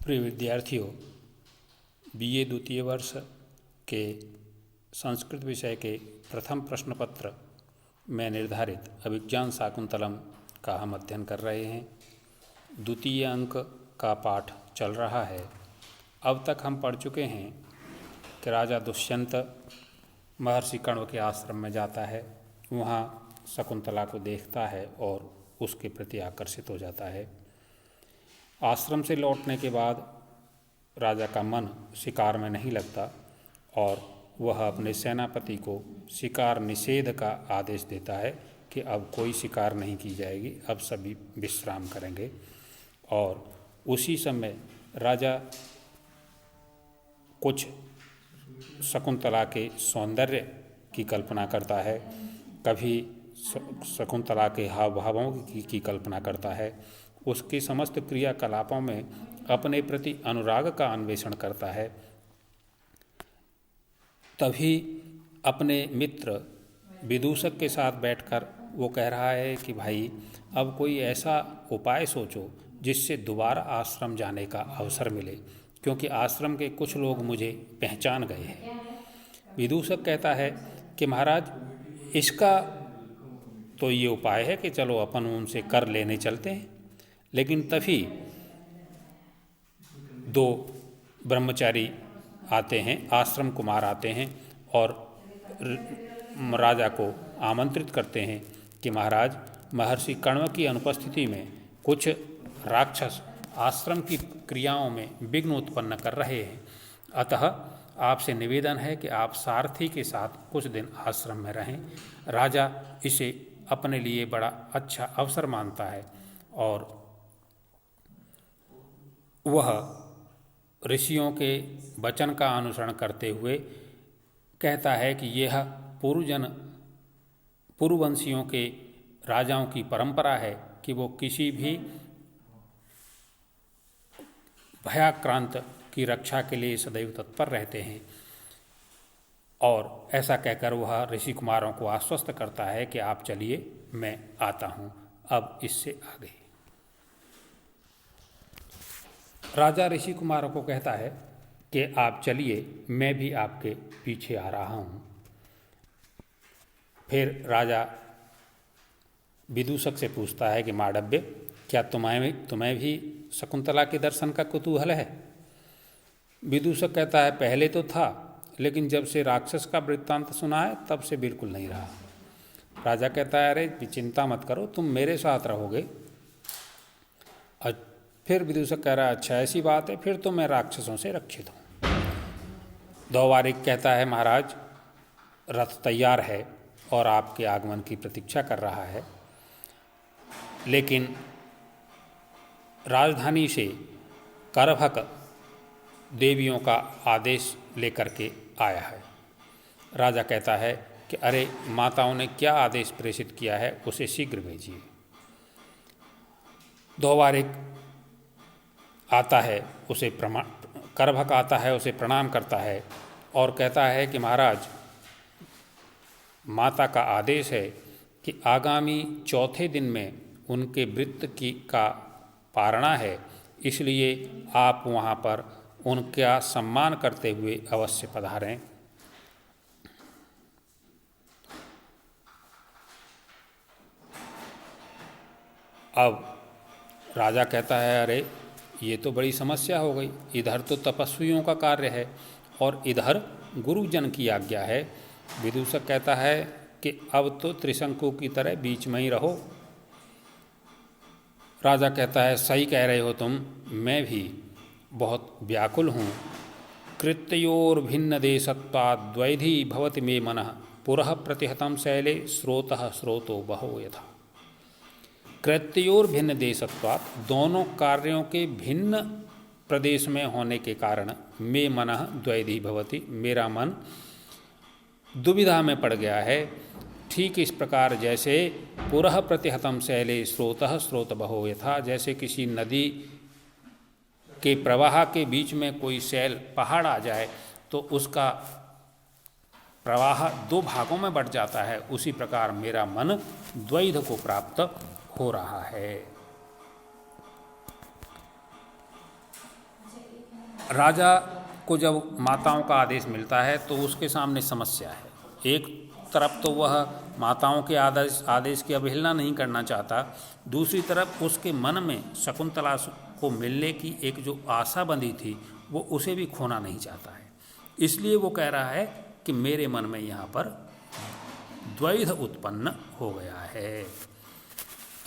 प्रिय विद्यार्थियों, बीए द्वितीय वर्ष के संस्कृत विषय के प्रथम प्रश्न पत्र में निर्धारित अभिज्ञान शाकुंतलम का हम अध्ययन कर रहे हैं। द्वितीय अंक का पाठ चल रहा है। अब तक हम पढ़ चुके हैं कि राजा दुष्यंत महर्षि कण्व के आश्रम में जाता है, वहाँ शकुंतला को देखता है और उसके प्रति आकर्षित हो जाता है। आश्रम से लौटने के बाद राजा का मन शिकार में नहीं लगता और वह अपने सेनापति को शिकार निषेध का आदेश देता है कि अब कोई शिकार नहीं की जाएगी, अब सभी विश्राम करेंगे। और उसी समय राजा कुछ शकुंतला के सौंदर्य की कल्पना करता है, कभी शकुंतला के हाव भावों की कल्पना करता है, उसके समस्त क्रियाकलापों में अपने प्रति अनुराग का अन्वेषण करता है। तभी अपने मित्र विदूषक के साथ बैठकर वो कह रहा है कि भाई अब कोई ऐसा उपाय सोचो जिससे दोबारा आश्रम जाने का अवसर मिले, क्योंकि आश्रम के कुछ लोग मुझे पहचान गए हैं। विदूषक कहता है कि महाराज, इसका तो ये उपाय है कि चलो अपन उनसे कर लेने चलते हैं। लेकिन तभी दो ब्रह्मचारी आते हैं, आश्रम कुमार आते हैं और राजा को आमंत्रित करते हैं कि महाराज, महर्षि कण्व की अनुपस्थिति में कुछ राक्षस आश्रम की क्रियाओं में विघ्न उत्पन्न कर रहे हैं, अतः आपसे निवेदन है कि आप सारथी के साथ कुछ दिन आश्रम में रहें। राजा इसे अपने लिए बड़ा अच्छा अवसर मानता है और वह ऋषियों के वचन का अनुसरण करते हुए कहता है कि यह पूर्ववंशियों के राजाओं की परंपरा है कि वो किसी भी भयाक्रांत की रक्षा के लिए सदैव तत्पर रहते हैं। और ऐसा कहकर वह ऋषि कुमारों को आश्वस्त करता है कि आप चलिए, मैं आता हूँ। अब इससे आगे राजा ऋषि कुमारों को कहता है कि आप चलिए, मैं भी आपके पीछे आ रहा हूँ। फिर राजा विदूषक से पूछता है कि मांडव्य, क्या तुम्हें भी शकुंतला के दर्शन का कुतूहल है? विदूषक कहता है पहले तो था, लेकिन जब से राक्षस का वृत्तांत सुना है तब से बिल्कुल नहीं रहा। राजा कहता है अरे चिंता मत करो, तुम मेरे साथ रहोगे। फिर विदूषक कह रहा है अच्छा ऐसी बात है, फिर तो मैं राक्षसों से रक्षित हूँ। दौवारिक कहता है महाराज, रथ तैयार है और आपके आगमन की प्रतीक्षा कर रहा है, लेकिन राजधानी से करभक देवियों का आदेश लेकर के आया है। राजा कहता है कि अरे माताओं ने क्या आदेश प्रेषित किया है, उसे शीघ्र भेजिए। दौवारिक आता है, उसे करभक आता है, उसे प्रणाम करता है और कहता है कि महाराज, माता का आदेश है कि आगामी चौथे दिन में उनके वृत्त का पारणा है, इसलिए आप वहाँ पर उनका सम्मान करते हुए अवश्य पधारें। अब राजा कहता है अरे ये तो बड़ी समस्या हो गई, इधर तो तपस्वियों का कार्य है और इधर गुरुजन की आज्ञा है। विदूषक कहता है कि अब तो त्रिशंकु की तरह बीच में ही रहो। राजा कहता है सही कह रहे हो तुम, मैं भी बहुत व्याकुल हूँ। कृत्योर्भिन्न देशत्वाद्वैधी भवति मे मनः पुरः प्रतिहतं शैले स्रोतः स्रोतो बहो यथा। कृत्योर भिन्न देशत्वात्, दोनों कार्यों के भिन्न प्रदेश में होने के कारण मे मनः द्वैधी भवति, मेरा मन दुविधा में पड़ गया है। ठीक इस प्रकार जैसे पुरः प्रतिहतं शैले स्रोतः स्रोत बहो यथा, जैसे किसी नदी के प्रवाह के बीच में कोई शैल पहाड़ आ जाए तो उसका प्रवाह दो भागों में बट जाता है, उसी प्रकार मेरा मन द्वैध को प्राप्त हो रहा है। राजा को जब माताओं का आदेश मिलता है तो उसके सामने समस्या है। एक तरफ तो वह माताओं के आदेश की अवहेलना नहीं करना चाहता, दूसरी तरफ उसके मन में शकुंतला को मिलने की एक जो आशा बंधी थी वो उसे भी खोना नहीं चाहता है। इसलिए वो कह रहा है कि मेरे मन में यहाँ पर द्वैध उत्पन्न हो गया है।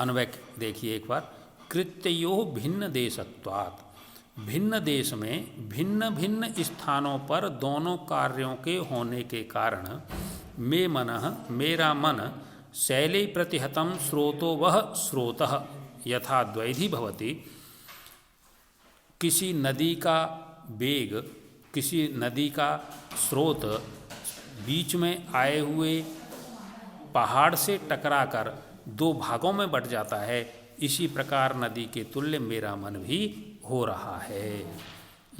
अन्वय देखिए एक बार। कृत्यो भिन्न देशत्वात्, भिन्न देश में भिन्न भिन्न स्थानों पर दोनों कार्यों के होने के कारण मेरा मन शैले प्रतिहतं स्रोतो वह स्रोतः यथा द्वैधी भवति। किसी नदी का वेग, किसी नदी का स्रोत बीच में आए हुए पहाड़ से टकराकर दो भागों में बट जाता है, इसी प्रकार नदी के तुल्य मेरा मन भी हो रहा है।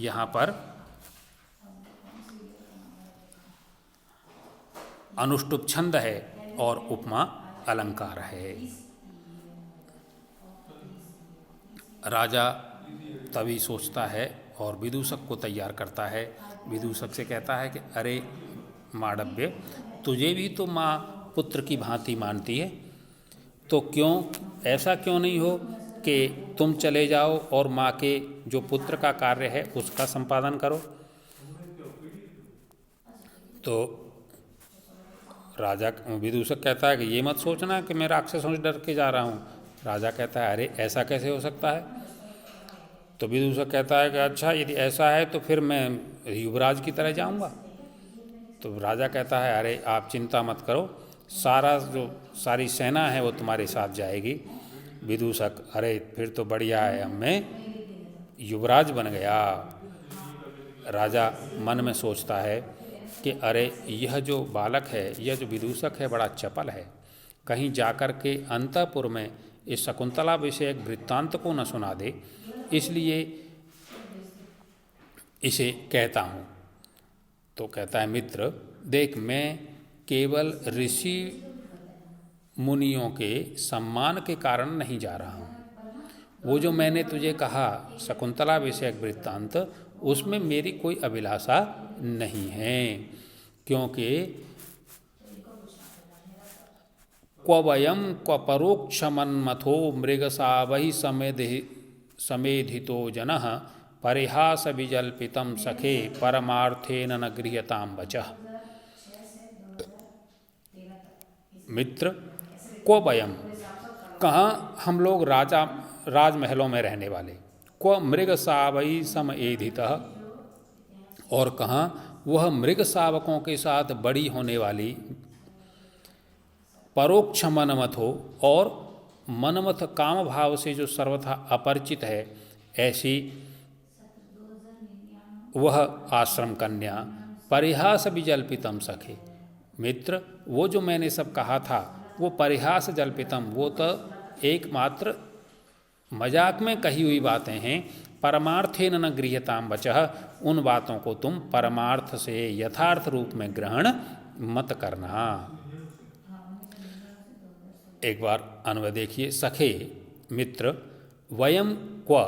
यहाँ पर अनुष्टुप छंद है और उपमा अलंकार है। राजा तभी सोचता है और विदूषक को तैयार करता है। विदूषक से कहता है कि अरे मांडव्य, तुझे भी तो माँ पुत्र की भांति मानती है, तो क्यों ऐसा क्यों नहीं हो कि तुम चले जाओ और माँ के जो पुत्र का कार्य है उसका संपादन करो। तो राजा विदूषक कहता है कि ये मत सोचना कि मैं राक्षसों से डर के जा रहा हूँ। राजा कहता है अरे ऐसा कैसे हो सकता है। तो विदूषक कहता है कि अच्छा यदि ऐसा है तो फिर मैं युवराज की तरह जाऊँगा। तो राजा कहता है अरे आप चिंता मत करो, सारी सेना है वो तुम्हारे साथ जाएगी। विदूषक अरे फिर तो बढ़िया है, अब मैं युवराज बन गया। राजा मन में सोचता है कि अरे यह जो बालक है, यह जो विदूषक है बड़ा चपल है, कहीं जाकर के अंतःपुर में इस शकुंतला विषयक वृत्तांत को न सुना दे, इसलिए इसे कहता हूँ। तो कहता है मित्र देख, मैं केवल ऋषि मुनियों के सम्मान के कारण नहीं जा रहा हूँ। वो जो मैंने तुझे कहा शकुंतला विषयक वृत्तांत, उसमें मेरी कोई अभिलाषा नहीं है, क्योंकि क्व वयम क्व परोक्षमन्मथो मृगसावहि समेधितो जनः परिहास विजल्पितं सखे परमार्थेन न गृह्यतां वचः। मित्र, क्व वयम, कहाँ हम लोग राजमहलों में रहने वाले, क्व मृग सावई समेधितः, और कहाँ वह मृग शावकों के साथ बड़ी होने वाली परोक्ष मनमथ हो और मनमथ काम भाव से जो सर्वथा अपरिचित है, ऐसी वह आश्रम कन्या परिहास विजल्पितम सखे। मित्र, वो जो मैंने सब कहा था वो परिहास जल्पितम, वो तो एकमात्र मजाक में कही हुई बातें हैं। परमार्थेन न गृह्यताम वचः, उन बातों को तुम परमार्थ से यथार्थ रूप में ग्रहण मत करना। एक बार अन्वय देखिए। सखे मित्र, वयम क्व,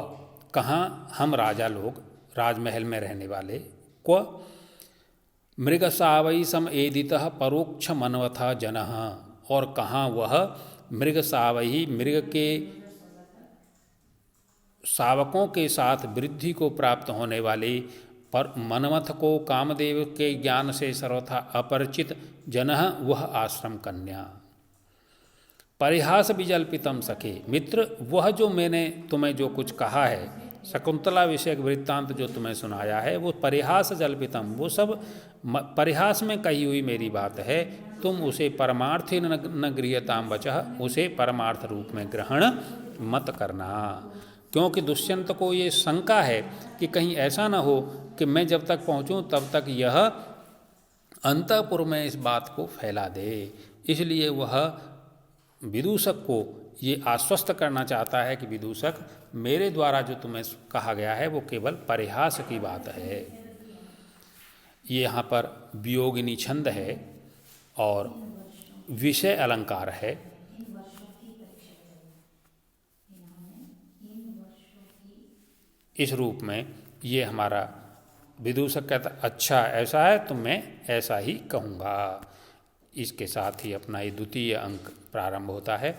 कहाँ हम राजा लोग राजमहल में रहने वाले, क्व मृगसावई समेधितः परोक्ष मनवथा जनः, और कहाँ वह मृगसावई मृग के शावकों के साथ वृद्धि को प्राप्त होने वाले पर मनमथ को कामदेव के ज्ञान से सर्वथा अपरिचित जनः, वह आश्रम कन्या। परिहास विजल्पितम सखे, मित्र, वह जो मैंने तुम्हें जो कुछ कहा है, शकुंतला विषयक वृत्तांत जो तुम्हें सुनाया है, वो परिहास जल्पितम, वो सब परिहास में कही हुई मेरी बात है। तुम उसे परमार्थी न गृह्यताम वचः, उसे परमार्थ रूप में ग्रहण मत करना, क्योंकि दुष्यंत को ये शंका है कि कहीं ऐसा ना हो कि मैं जब तक पहुँचूँ तब तक यह अंतःपुर में इस बात को फैला दे। इसलिए वह विदूषक को ये आश्वस्त करना चाहता है कि विदूषक, मेरे द्वारा जो तुम्हें कहा गया है वो केवल परिहास की बात है। ये यहाँ पर वियोगिनी छंद है और विषय अलंकार है। इस रूप में ये हमारा विदूषक कहता अच्छा ऐसा है तो मैं ऐसा ही कहूँगा। इसके साथ ही अपना ये द्वितीय अंक प्रारंभ होता है।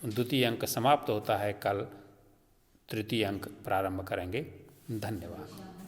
द्वितीय अंक समाप्त होता है। कल तृतीय अंक प्रारंभ करेंगे। धन्यवाद।